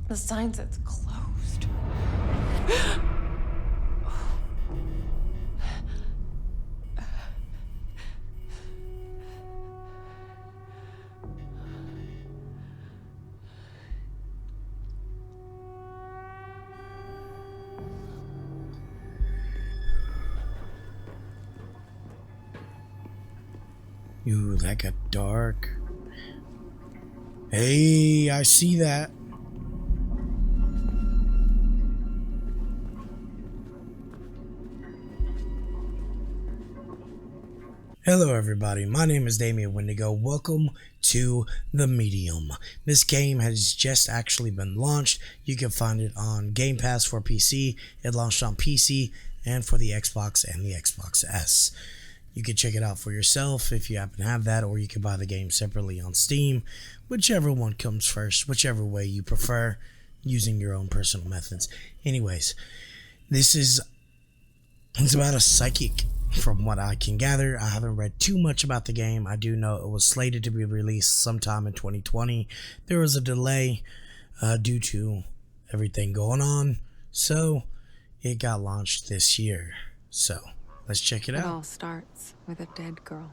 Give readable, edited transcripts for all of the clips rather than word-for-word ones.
The sign says closed. Ooh, that got dark. Hey, I see that. Hello everybody, my name is Damien Windigo. Welcome to The Medium. This game has just actually been launched. You can find it on Game Pass for PC. It launched on PC and for the Xbox and the Xbox S. You can check it out for yourself if you happen to have that, or you can buy the game separately on Steam. Whichever one comes first, whichever way you prefer, using your own personal methods. Anyways, it's about a psychic. From what I can gather, I haven't read too much about the game. I do know it was slated to be released sometime in 2020. There was a delay due to everything going on, so it got launched this year. So let's check it out. It all starts with a dead girl.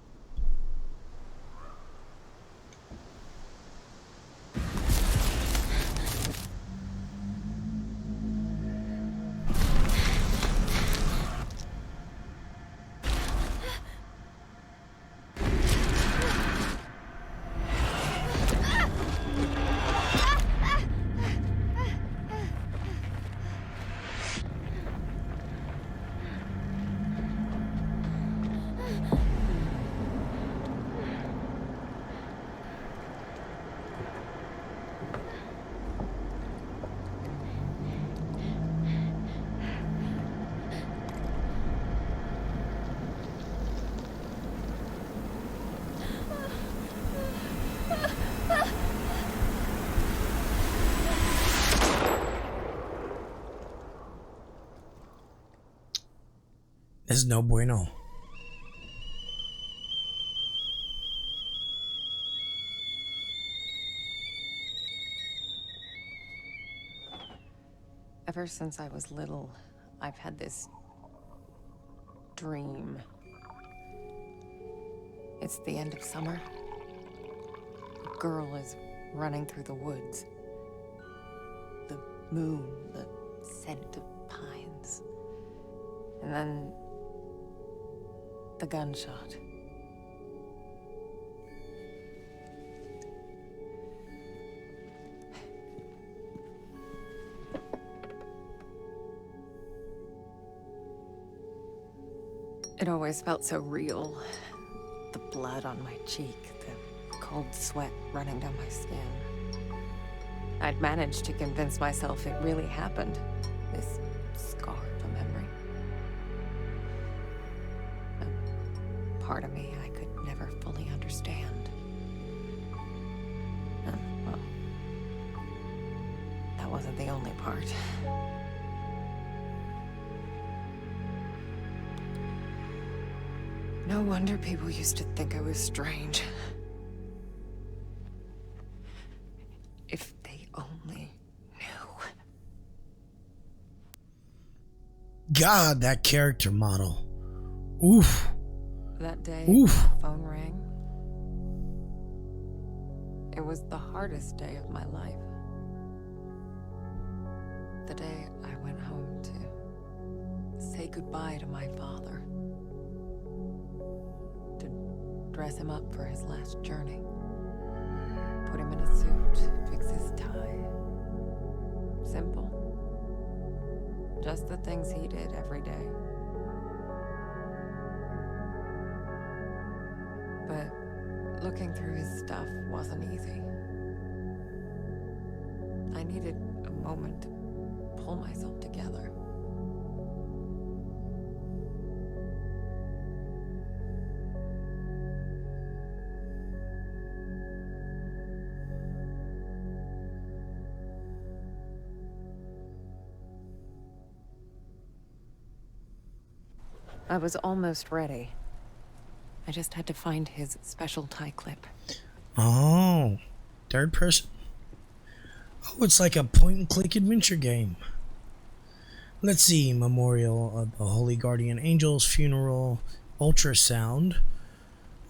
There's no bueno. Ever since I was little, I've had this dream. It's the end of summer. A girl is running through the woods. The moon, the scent of pines. And then the gunshot. It always felt so real. The blood on my cheek, the cold sweat running down my skin. I'd managed to convince myself it really happened. This scar of a memory. A part of me I could never fully understand. And, well, that wasn't the only part. No wonder people used to think I was strange. If they only knew. God, that character model. Oof. That day, Oof. the phone rang. It was the hardest day of my life. The day I went home to say goodbye to my father. To dress him up for his last journey. Put him in a suit, fix his tie. Simple. Just the things he did every day. But looking through his stuff wasn't easy. I needed a moment to pull myself together. I was almost ready. I just had to find his special tie clip. Oh, third person. Oh, it's like a point and click adventure game. Let's see. Memorial of the Holy Guardian Angels, funeral, ultrasound,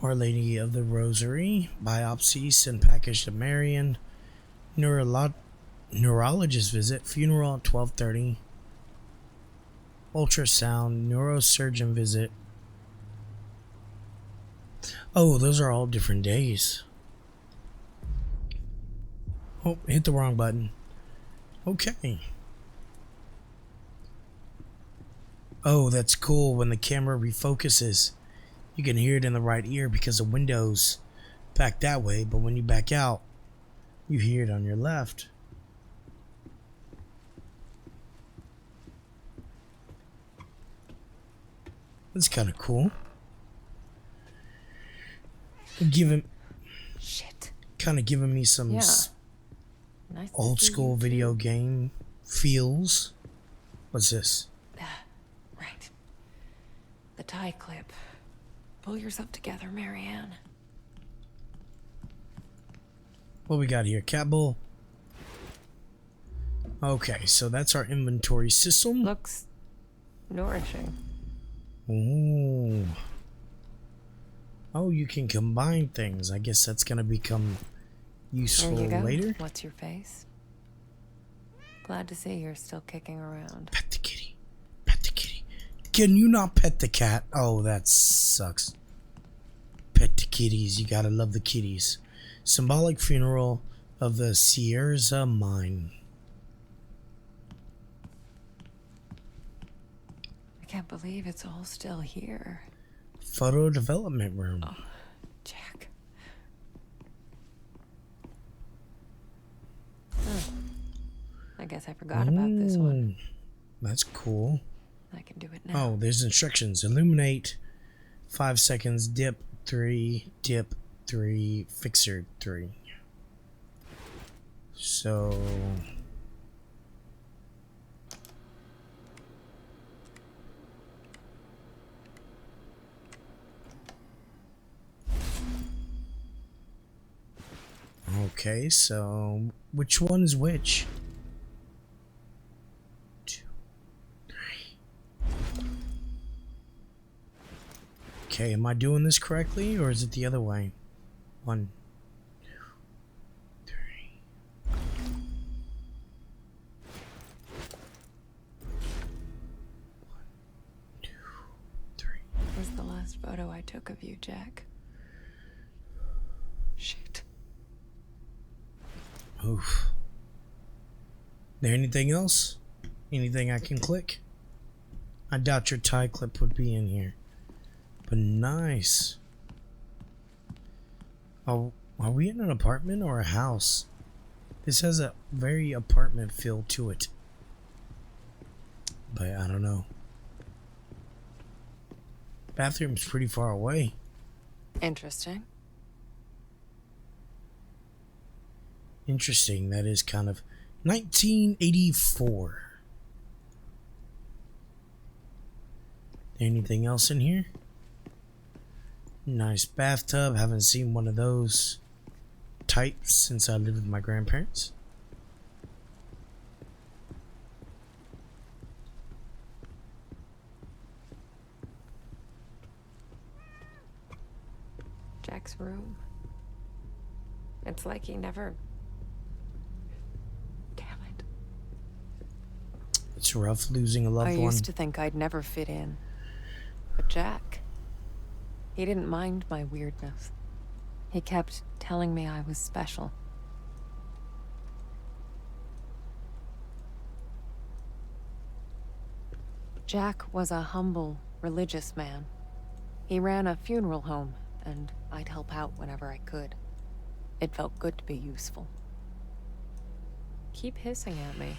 Our Lady of the Rosary, biopsy, send package to Marianne, neurologist visit, funeral at 12:30, ultrasound, neurosurgeon visit. Oh, those are all different days. Oh, hit the wrong button. Okay. Oh, that's cool. When the camera refocuses, you can hear it in the right ear because the window's back that way, but when you back out, you hear it on your left. That's kind of cool. Shit. Kind of giving me some Nice old school video game feels. What's this? Right. The tie clip. Pull yourself together, Marianne. What we got here? Cat bowl. Okay, so that's our inventory system. Looks nourishing. Ooh. Oh, you can combine things. I guess that's gonna become useful There you go. later. What's your face? Glad to see you're still kicking around. Pet the kitty. Pet the kitty. Can you not pet the cat? Oh, that sucks. Pet the kitties. You gotta love the kitties. Symbolic funeral of the Sierra mine. I can't believe it's all still here. Photo development room. Oh, Jack. Oh, I guess I forgot about this one. That's cool. I can do it now. Oh, there's instructions. Illuminate 5 seconds, dip 3, fixer 3. So okay, so which one's which? 2, 3. Okay, am I doing this correctly or is it the other way? 1, 2, 3. 1, 2, 3. Where's the last photo I took of you, Jack? Shit. Oof. There anything else? Anything I can click? I doubt your tie clip would be in here. But nice. Oh, are we in an apartment or a house? This has a very apartment feel to it. But I don't know. Bathroom's pretty far away. Interesting. Interesting. That is kind of 1984. Anything else in here? Nice bathtub. Haven't seen one of those types since I lived with my grandparents. Jack's room. It's like he never... Damn it. It's rough losing a loved I one. used to think I'd never fit in. But Jack, he didn't mind my weirdness. He kept telling me I was special. Jack was a humble, religious man. He ran a funeral home, and I'd help out whenever I could. It felt good to be useful. Keep hissing at me.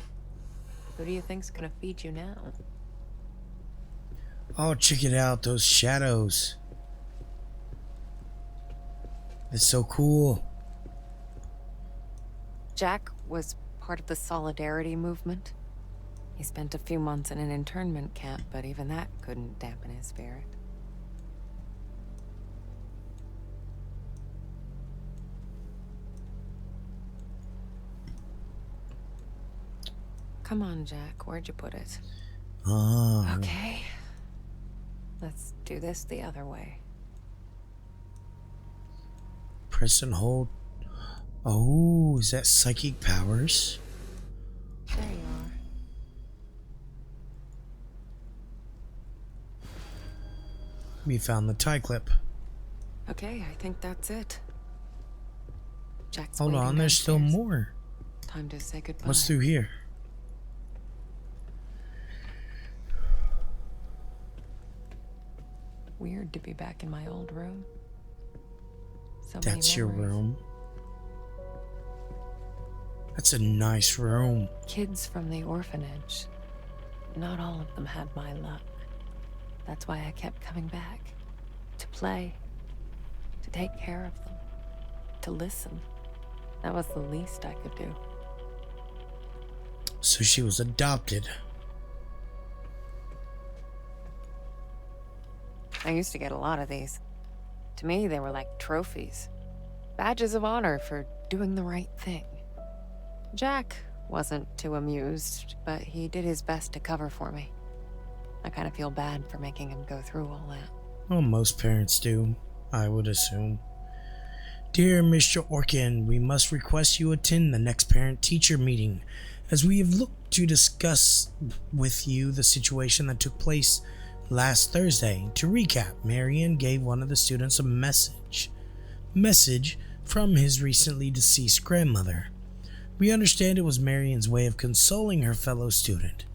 Who do you think's gonna feed you now? Oh, check it out. Those shadows. It's so cool. Jack was part of the Solidarity movement. He spent a few months in an internment camp, but even that couldn't dampen his spirit. Come on, Jack. Where'd you put it? Ah. Okay. Let's do this the other way. Press and hold. Oh, is that psychic powers? There you are. We found the tie clip. Okay, I think that's it. Jack's Hold waiting on, there's still downstairs. more. Time to say goodbye. What's through here? Weird to be back in my old room. So That's your memories. room. That's a nice room. Kids from the orphanage. Not all of them had my luck. That's why I kept coming back. To play. To take care of them. To listen. That was the least I could do. So she was adopted. I used to get a lot of these. To me, they were like trophies. Badges of honor for doing the right thing. Jack wasn't too amused, but he did his best to cover for me. I kind of feel bad for making him go through all that. Well, most parents do, I would assume. Dear Mr. Orkin, we must request you attend the next parent-teacher meeting, as we have looked to discuss with you the situation that took place last Thursday. To recap, Marianne gave one of the students a message from his recently deceased grandmother. We understand it was Marianne's way of consoling her fellow student,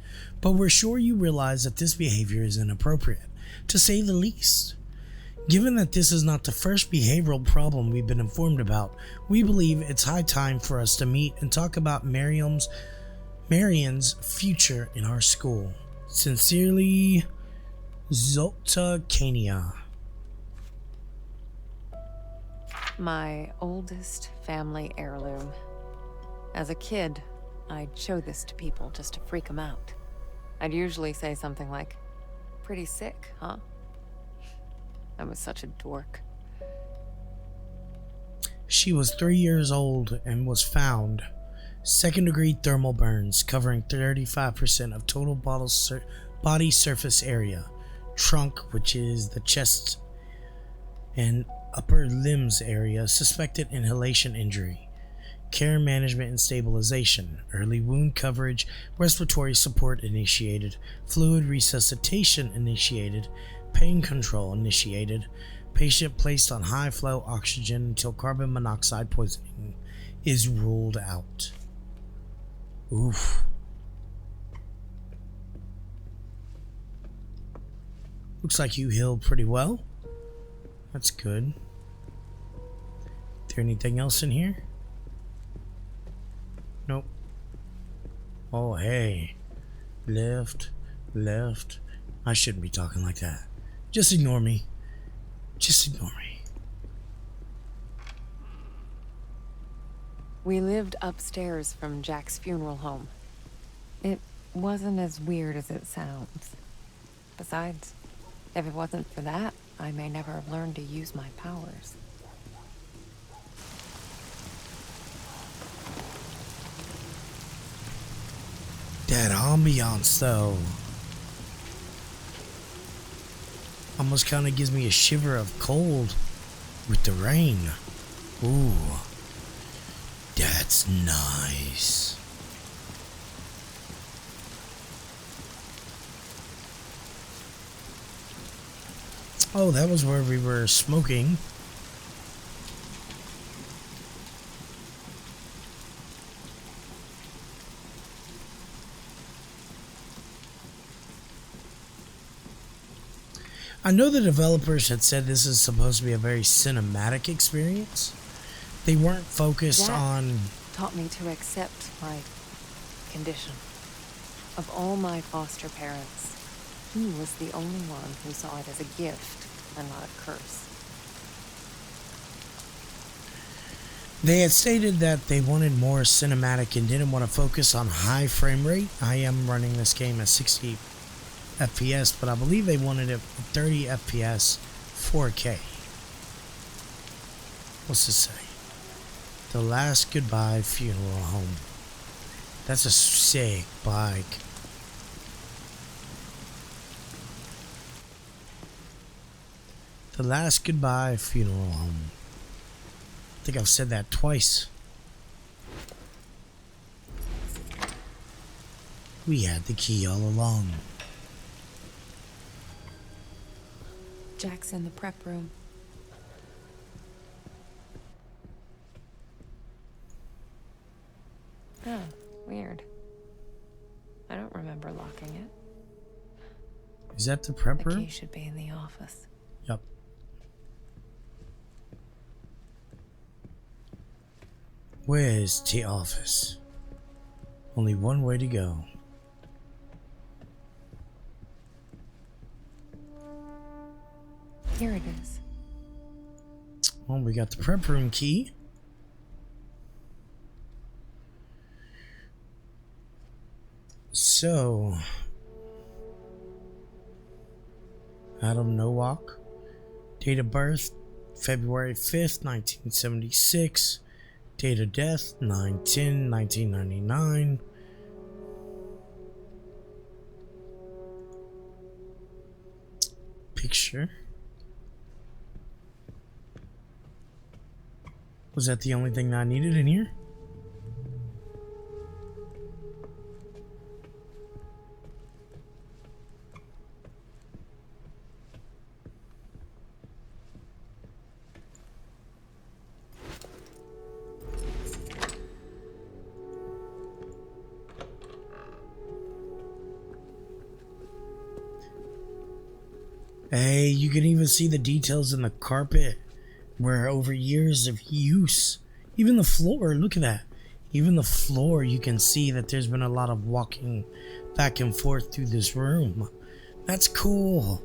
but we're sure you realize that this behavior is inappropriate, to say the least. Given that this is not the first behavioral problem we've been informed about, we believe it's high time for us to meet and talk about Marianne's future in our school. Sincerely, Zolta Kania. My oldest family heirloom. As a kid, I'd show this to people just to freak them out. I'd usually say something like, "Pretty sick, huh?" I was such a dork. She was 3 years old and was found. Second-degree thermal burns covering 35% of total body surface area. Trunk, which is the chest and upper limbs area. Suspected inhalation injury. Care management and stabilization. Early wound coverage. Respiratory support initiated. Fluid resuscitation initiated. Pain control initiated. Patient placed on high flow oxygen until carbon monoxide poisoning is ruled out. Oof. Looks like you healed pretty well. That's good. Is there anything else in here? Nope. Oh, hey. Left. I shouldn't be talking like that. Just ignore me. Just ignore me. We lived upstairs from Jack's funeral home. It wasn't as weird as it sounds. Besides, if it wasn't for that, I may never have learned to use my powers. That ambiance, though. Almost kind of gives me a shiver of cold with the rain. Ooh. That's nice. Oh, that was where we were smoking. I know the developers had said this is supposed to be a very cinematic experience. They weren't focused That on... taught me to accept my condition. Of all my foster parents, he was the only one who saw it as a gift and not a curse. They had stated that they wanted more cinematic and didn't want to focus on high frame rate. I am running this game at 60 FPS, but I believe they wanted it at 30 FPS 4K. What's this say? The last goodbye funeral home. That's a sick bike. The last goodbye funeral home. I think I've said that twice. We had the key all along. Jack's in the prep room. Oh, weird. I don't remember locking it. Is that the prep The room? key should be in the office. Yep. Where's the office? Only one way to go. Here it is. Well, we got the prep room key. So, Adam Nowak, date of birth February 5th, 1976, date of death 9/10/1999. Picture. Was that the only thing that I needed in here? Hey, you can even see the details in the carpet where over years of use, even the floor, look at that. Even the floor, you can see that there's been a lot of walking back and forth through this room. That's cool.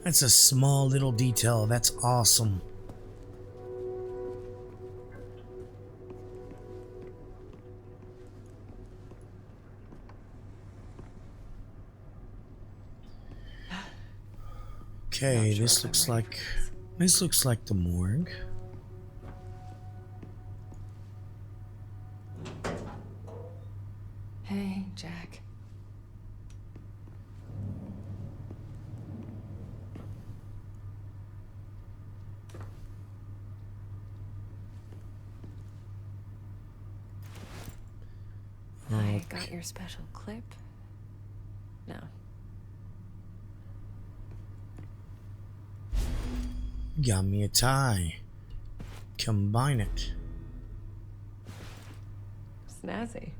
That's a small little detail. That's awesome. Okay, Not sure this if I'm looks ready like for this looks like the morgue. Hey, Jack. I got your special clip. No. Got me a tie. Combine it. Snazzy.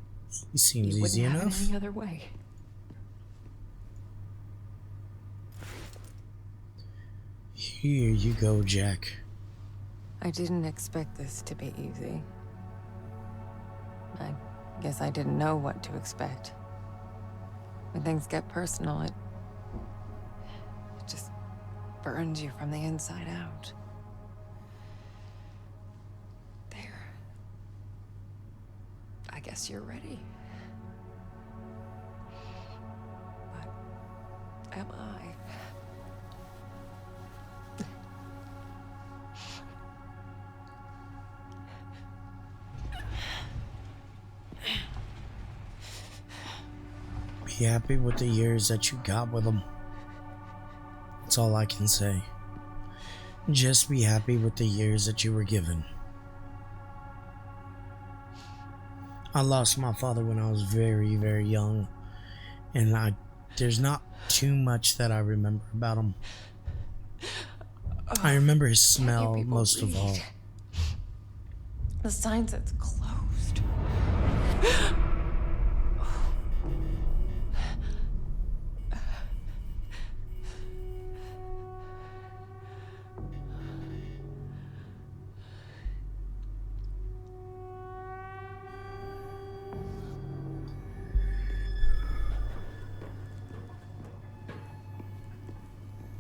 It seems You easy wouldn't have enough. it any other way. Here you go, Jack. I didn't expect this to be easy. I guess I didn't know what to expect. When things get personal, it just burns you from the inside out. There. I guess you're ready. But am I? Be happy with the years that you got with them. That's all I can say. Just be happy with the years that you were given. I lost my father when I was very, very young, and there's not too much that I remember about him. I remember his smell most of all. The sign says closed.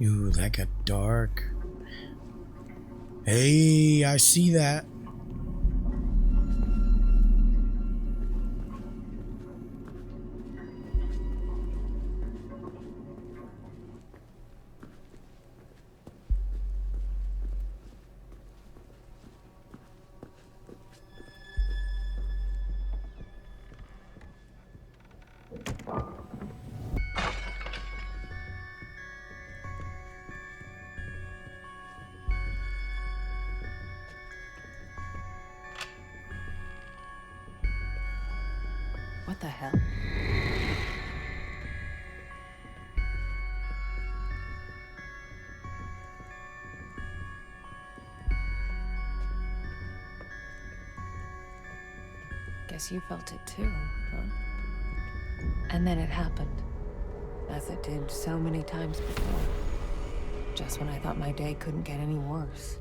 Ooh, that got dark. Hey, I see that. What the hell? Guess you felt it too, huh? And then it happened, as it did so many times before. Just when I thought my day couldn't get any worse.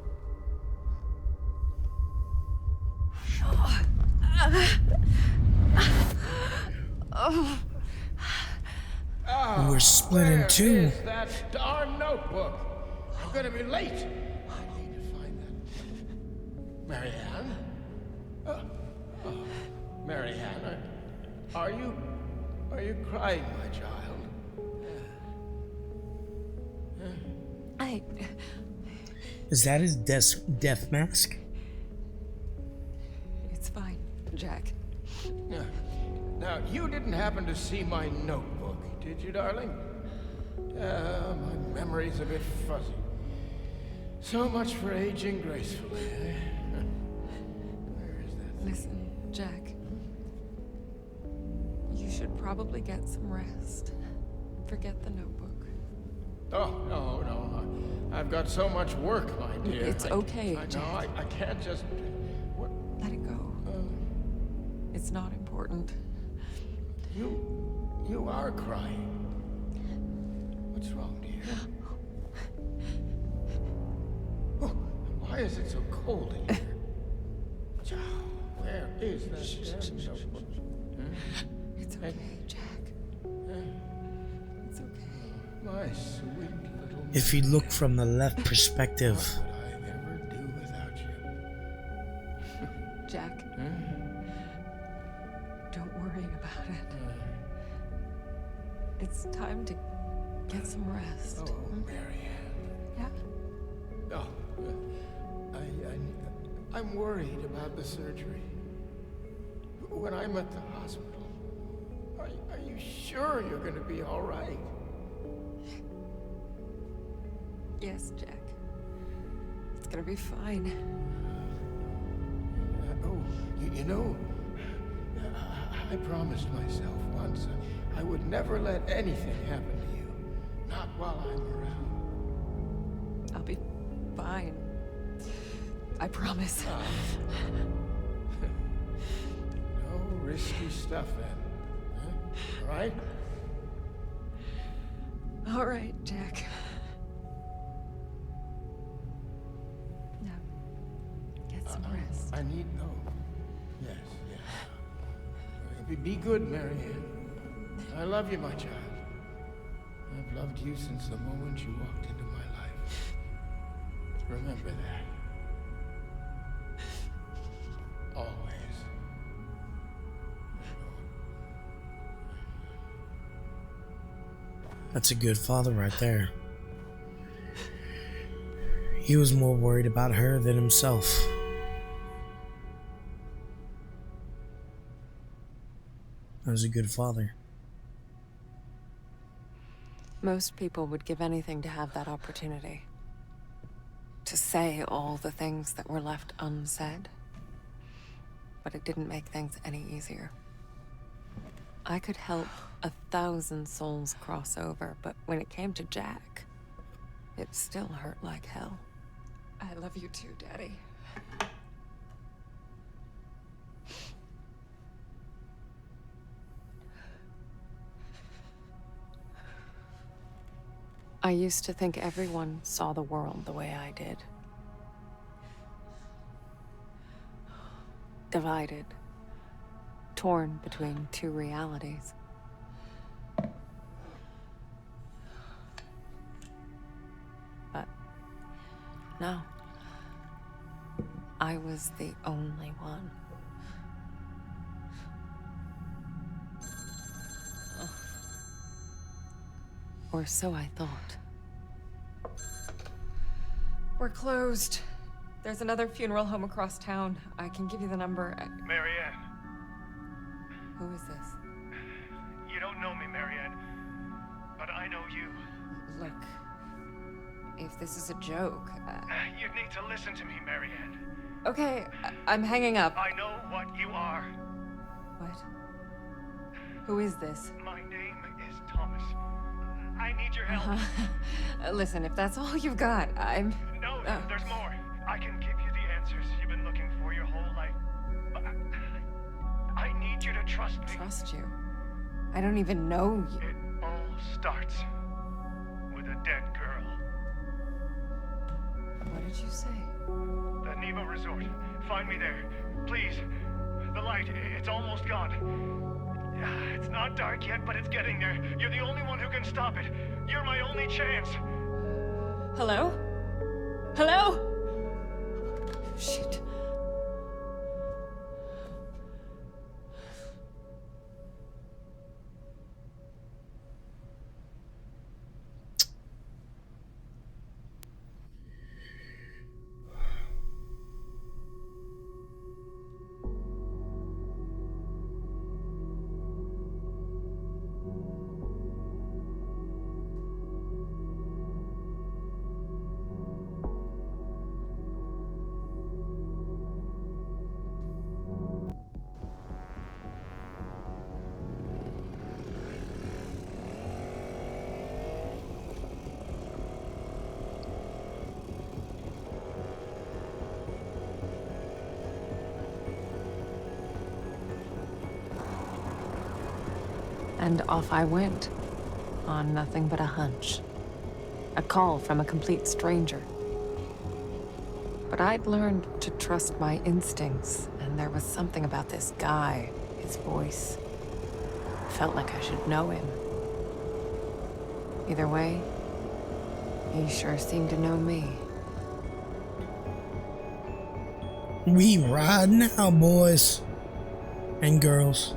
We're split in two. Where is that darn notebook? I'm gonna be late. I need to find that. Marianne? Marianne, are you crying, my child? Is that his death mask? It's fine, Jack. Now, you didn't happen to see my notebook, did you, darling? My memory's a bit fuzzy. So much for aging gracefully, eh? Where is that thing? Listen, Jack. You should probably get some rest. Forget the notebook. Oh, no. I've got so much work, my dear. It's okay, I Jack. know, I can't just... What? Let it go. It's not important. You are crying. What's wrong, dear? Oh, why is it so cold in here? Where is that damn notebook? It's okay, Jack. It's okay. My sweet little... If you look from the left perspective, What would I ever do without you? Jack. Don't worry about it. It's time to get some rest. Oh, Marianne. Yeah? Oh, I'm worried about the surgery. When I'm at the hospital, are you sure you're going to be all right? Yes, Jack. It's gonna be fine. You know, I promised myself once I would never let anything happen to you. Not while I'm around. I'll be fine. I promise. No risky stuff then. Huh? All right? All right, Jack. Now, get some rest. I need... Oh, yes. Be good, Marianne. I love you, my child. I've loved you since the moment you walked into my life. Remember that. Always. that's a good father right there. He was more worried about her than himself. That was a good father. Most people would give anything to have that opportunity. To say all the things that were left unsaid. But it didn't make things any easier. I could help 1,000 souls cross over, but when it came to Jack, it still hurt like hell. I love you too, Daddy. I used to think everyone saw the world the way I did. Divided. Torn between two realities. But no. I was the only one. Or so I thought. We're closed. There's another funeral home across town. I can give you the number. Marianne. Who is this? You don't know me, Marianne. But I know you. Look, if this is a joke... You need to listen to me, Marianne. Okay, I'm hanging up. I know what you are. What? Who is this? My name is Thomas. I need your help. Listen, if that's all you've got, I'm... No, there's more. I can give you the answers you've been looking for your whole life. But I need you to trust me. Trust you? I don't even know you. It all starts with a dead girl. What did you say? The Neva Resort. Find me there. Please. The light, it's almost gone. It's not dark yet, but it's getting there. You're the only one who can stop it. You're my only chance. Hello? Hello? Shit. And off I went, on nothing but a hunch. A call from a complete stranger. But I'd learned to trust my instincts, and there was something about this guy, his voice. Felt like I should know him. Either way, he sure seemed to know me. We ride now, boys and girls.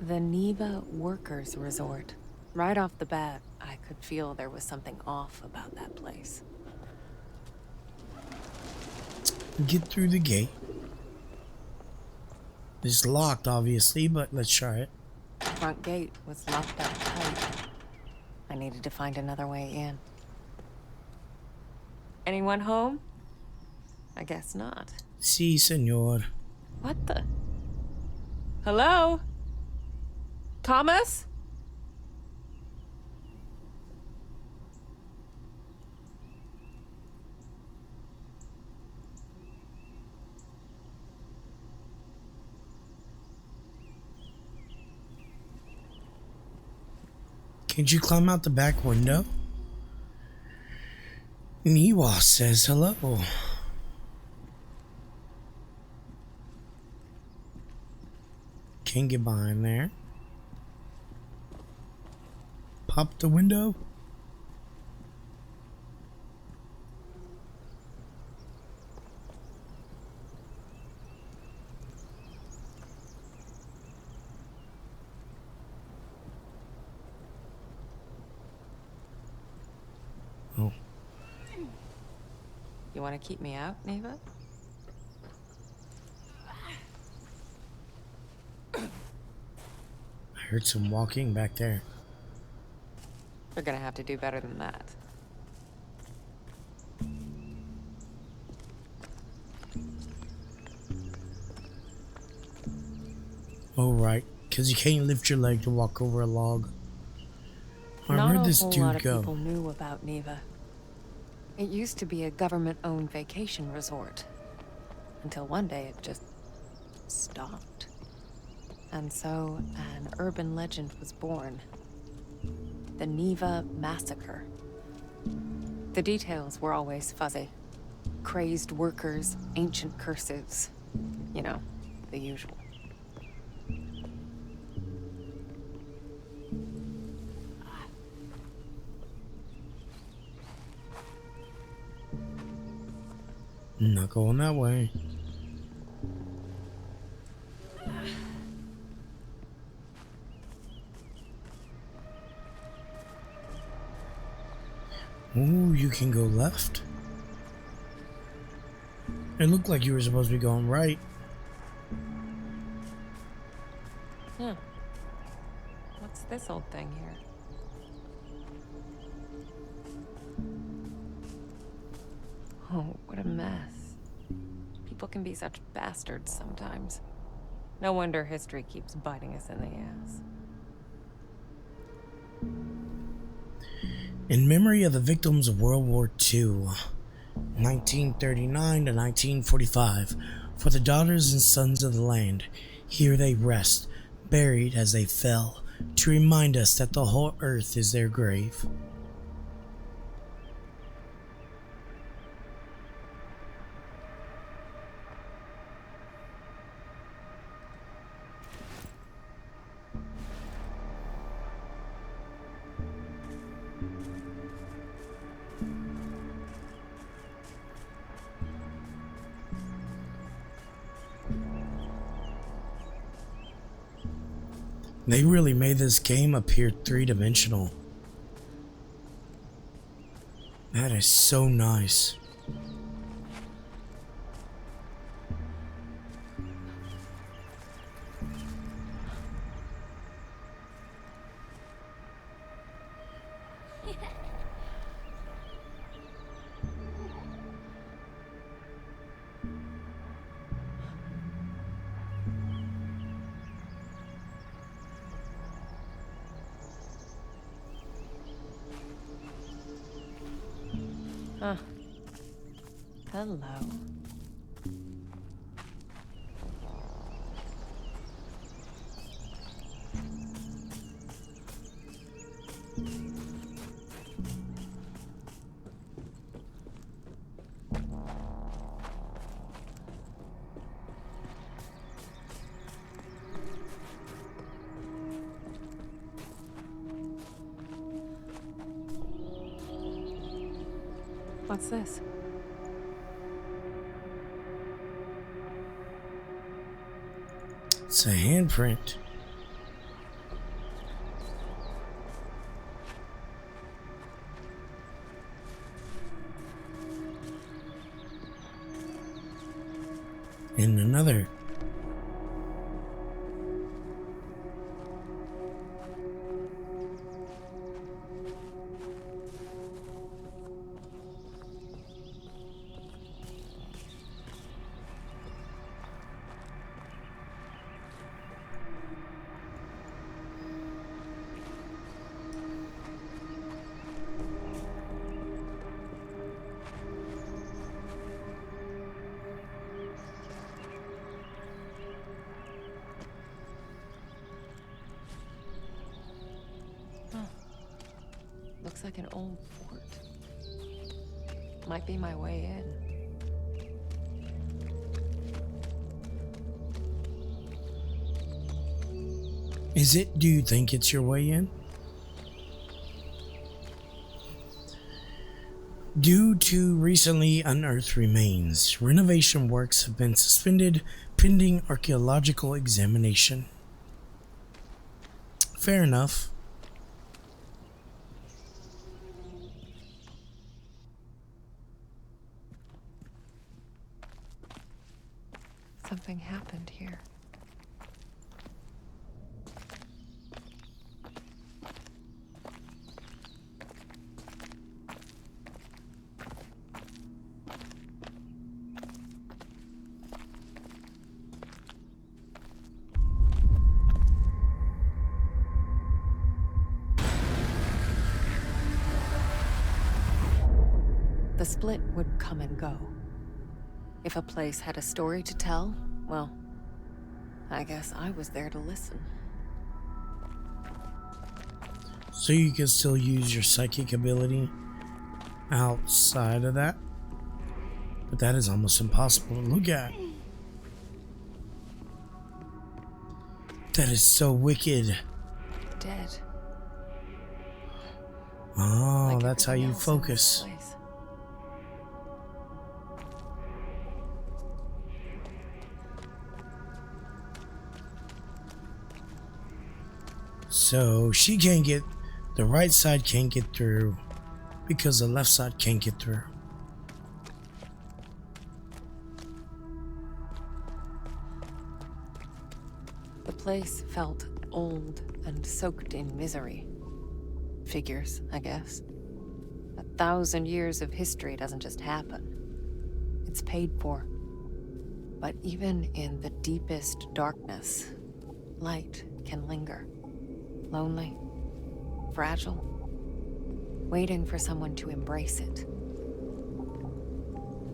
The Neva Workers Resort. Right off the bat, I could feel there was something off about that place. Get through the gate. It's locked, obviously, but let's try it. The front gate was locked up tight. I needed to find another way in. Anyone home? I guess not. Si, senor. What the? Hello? Thomas? Can't you climb out the back window? Niwa says hello. Can't get behind there. Pop the window. Oh. You want to keep me out, Neva? I heard some walking back there. We're gonna have to do better than that. Oh, right. Because you can't lift your leg to walk over a log. Not Where'd a this whole dude lot of go? people knew about Neva. It used to be a government-owned vacation resort. Until one day it just stopped. And so an urban legend was born. The Neva Massacre. The details were always fuzzy. Crazed workers, ancient curses. You know, the usual. Not going that way. Ooh, you can go left. It looked like you were supposed to be going right. What's this old thing here? Oh, what a mess. People can be such bastards sometimes. No wonder history keeps biting us in the ass. In memory of the victims of World War II, 1939 to 1945, for the daughters and sons of the land, here they rest, buried as they fell, to remind us that the whole earth is their grave. They really made this game appear three-dimensional. That is so nice. Huh. Hello. What's this? It's a handprint. And another. Looks like an old fort. Might be my way in. Is it? Do you think it's your way in? Due to recently unearthed remains, renovation works have been suspended pending archaeological examination. Fair enough. Something happened here. The split would come and go. If a place had a story to tell, well, I guess I was there to listen. So you can still use your psychic ability outside of that? But that is almost impossible to look at. That is so wicked. Dead. Oh, Like that's how everything you else in this focus. place. So she can't get, the right side can't get through because the left side can't get through. The place felt old and soaked in misery. Figures, I guess. 1,000 years of history doesn't just happen. It's paid for. But even in the deepest darkness, light can linger. Lonely, fragile, waiting for someone to embrace it.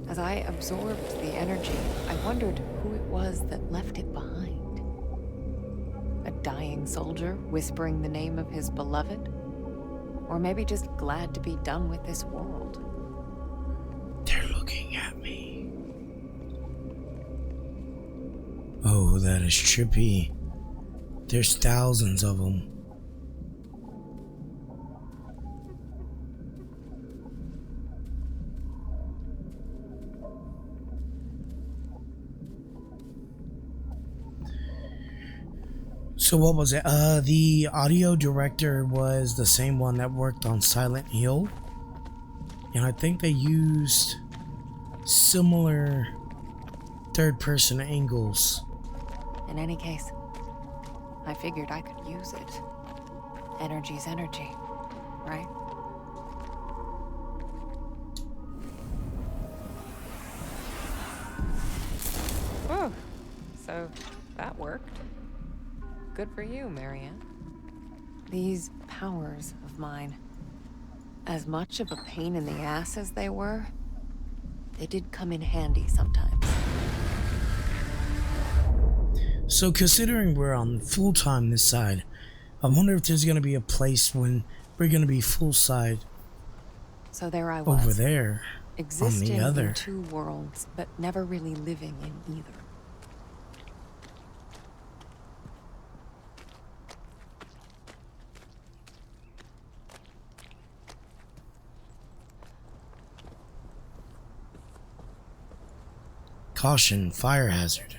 As I absorbed the energy, I wondered who it was that left it behind. A dying soldier whispering the name of his beloved? Or maybe just glad to be done with this world. They're looking at me. Oh, that is trippy. There's thousands of them. So what was it? The audio director was the same one that worked on Silent Hill. And I think they used similar third-person angles. In any case, I figured I could use it. Energy's energy, right? Oh, so that worked. Good for you, Marianne. These powers of mine, as much of a pain in the ass as they were, they did come in handy sometimes. So considering we're on full time this side, I wonder if there's going to be a place when we're going to be full side So there I was, over there existing on the other. in two worlds, but never really living in either. Caution, fire hazard.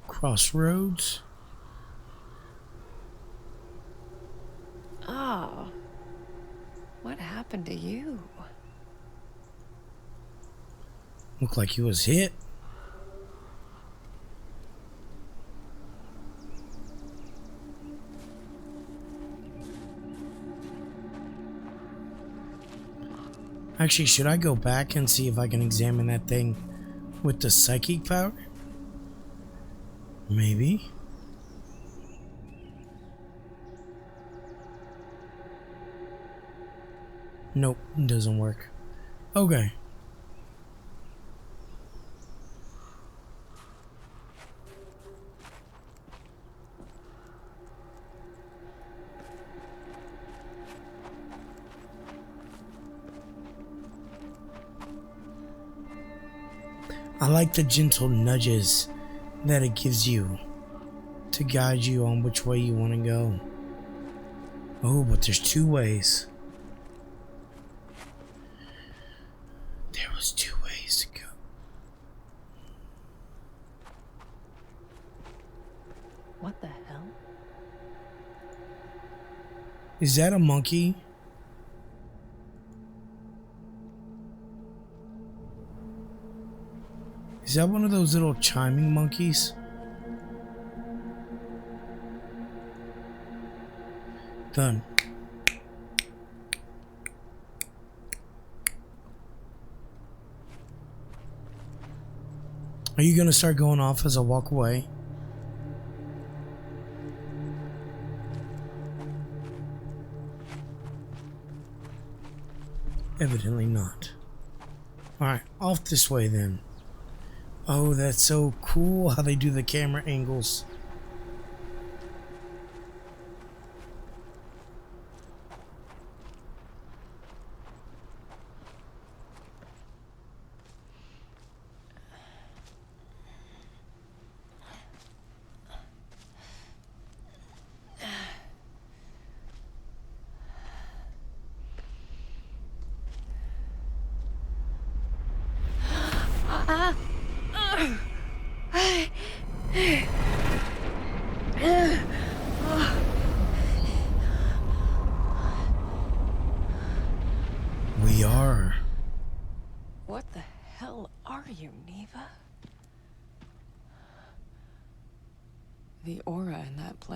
Crossroads. Oh. What happened to you? Looked like he was hit. Actually, should I go back and see if I can examine that thing with the psychic power? Maybe. Nope, it doesn't work. Okay. I like the gentle nudges that it gives you to guide you on which way you want to go. Oh, but there's two ways. There was two ways to go. What the hell? Is that a monkey? Is that one of those little chiming monkeys? Done. Are you gonna start going off as I walk away? Evidently not. Alright, off this way then. Oh, that's so cool how they do the camera angles.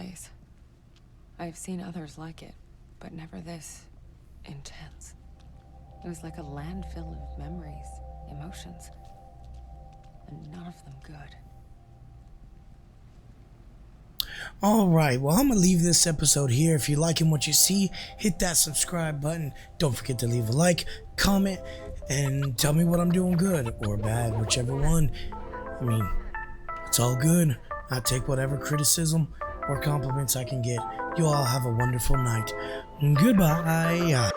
place. I've seen others like it, but never this intense. It was like a landfill of memories, emotions, and none of them good. Alright, well, I'm going to leave this episode here. If you're liking what you see, hit that subscribe button. Don't forget to leave a like, comment, and tell me what I'm doing good or bad, whichever one. I mean, it's all good. I take whatever criticism or compliments I can get. You all have a wonderful night. Goodbye.